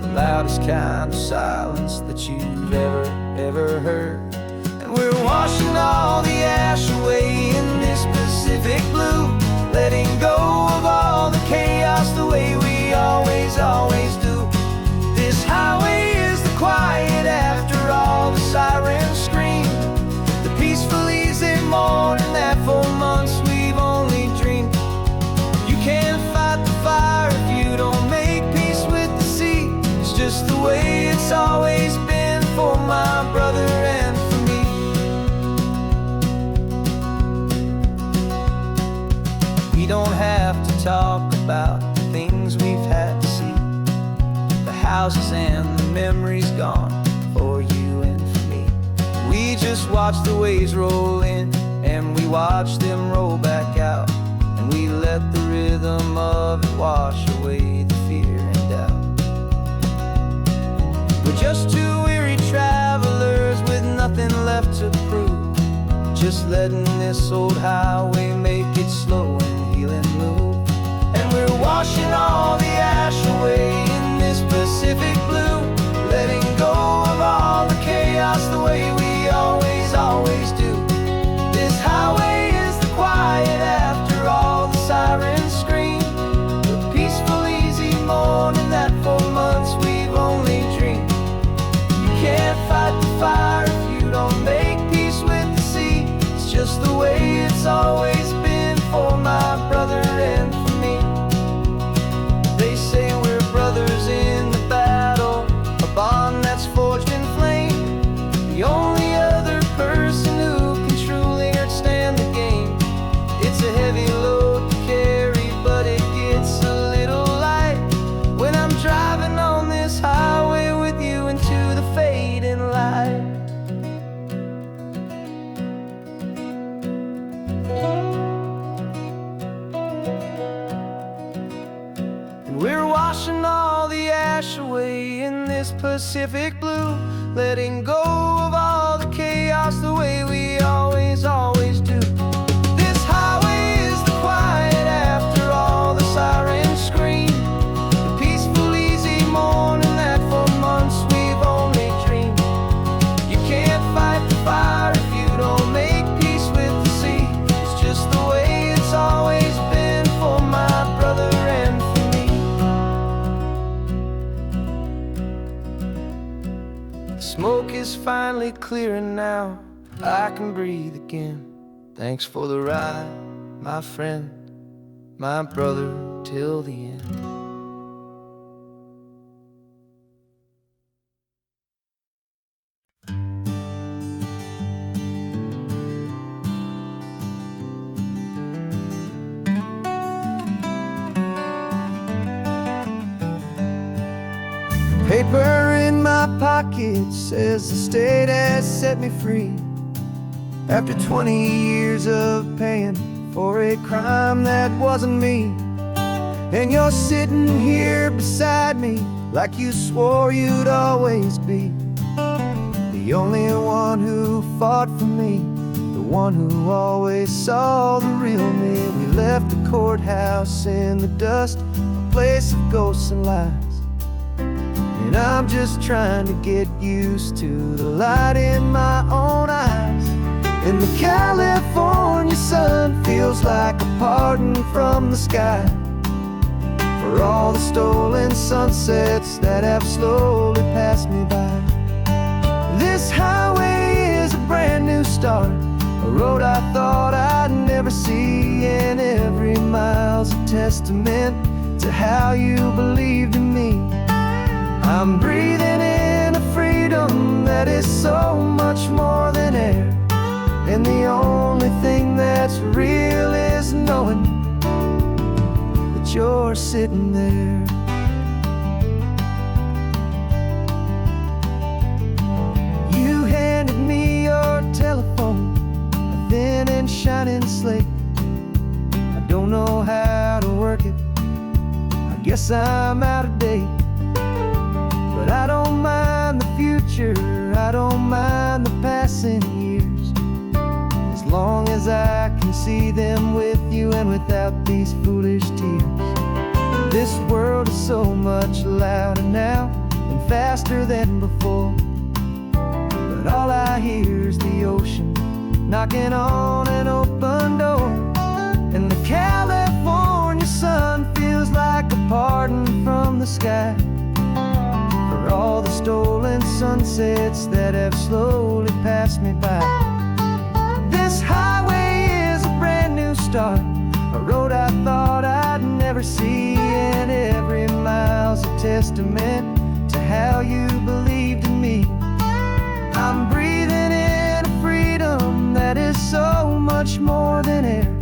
the loudest kind of silence that you've ever heard. And we're washing all the ash away in this Pacific blue, letting go of all the chaos the way we always do. This highway is the quiet after all the sirens scream, the peaceful easy morning that for months we've only dreamed. You can't fight the fire if you don't make peace with the sea. It's just the way it's always been for my brother and for me. We don't have to talk about the things we've had to see, the houses and the memories gone for you and for me. We just watch the waves roll in and we watch them roll back out, and we let the rhythm of it wash away the fear and doubt. We're just two weary travelers with nothing left to prove, just letting this old highway make it slow and heal and move. And we're washing all the ash away in this Pacific blue, letting go of all the chaos the way we always do. This highway is the quiet after It's a heavy load to carry, but it gets a little light when I'm driving on this highway with you into the fading light. And we're washing all the ash away in this Pacific blue, letting go of all the chaos the way we always do. This highway is the quiet after all the sirens scream, the peaceful, easy morning that for months we've only dreamed. You can't fight the fire if you don't make peace with the sea. It's just the way it's always been for my brother and for me. The smoke is finally clearing now, I can breathe again. Thanks for the ride, my friend, my brother, till the end. Paper in my pocket says the state has set me free after 20 years of paying for a crime that wasn't me. And you're sitting here beside me like you swore you'd always be the only one who fought for me, the one who always saw the real me. We left the courthouse in the dust, a place of ghosts and lies. And I'm just trying to get used to the light in my own eyes. And the California sun feels like a pardon from the sky for all the stolen sunsets that have slowly passed me by. This highway is a brand new start, a road I thought I'd never see, and every mile's a testament to how you believed in me. I'm breathing in a freedom that is so much more than air, and the only thing that's real is knowing that you're sitting there. You handed me your telephone, a thin and shining slate. I don't know how to work it, I guess I'm out of date. But I don't mind the future, I don't mind the passing years, as long as I can see them with you and without these foolish tears. This world is so much louder now and faster than before, but all I hear is the ocean knocking on an open door. And the California sun feels like a pardon from the sky for all the stolen sunsets that have slowly passed me by. This highway is a brand new start, a road I thought I'd never see, and every mile's a testament to how you believed in me. I'm breathing in a freedom that is so much more than air,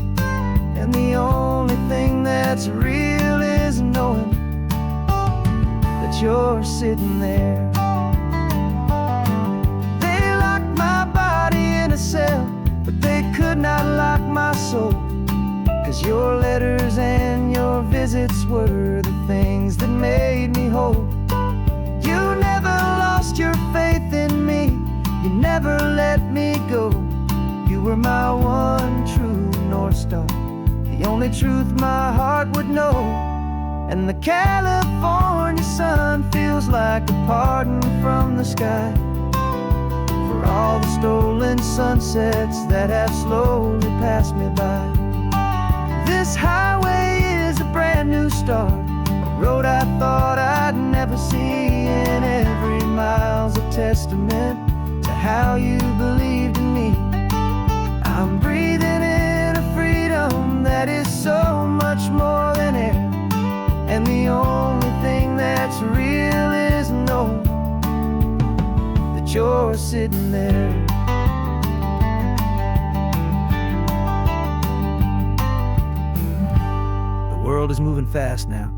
and the only thing that's real is knowing that you're sitting there. They locked my body in a cell, but they could not lock my soul, 'cause your letters and your visits were the things that made me whole. You never lost your faith in me, you never let me go. You were my one true North Star, the only truth my heart would know. And the California sun feels like a pardon from the sky for all the stolen sunsets that have slowly passed me by. This highway is a brand new start, a road I thought I'd never see, and every mile's a testament to how you believed in me. I'm breathing in a freedom that is so much more than air, and the only thing that's real is knowing that you're sitting there. world is moving fast now,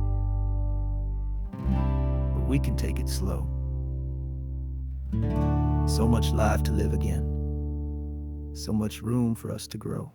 but we can take it slow. So much life to live again, so much room for us to grow.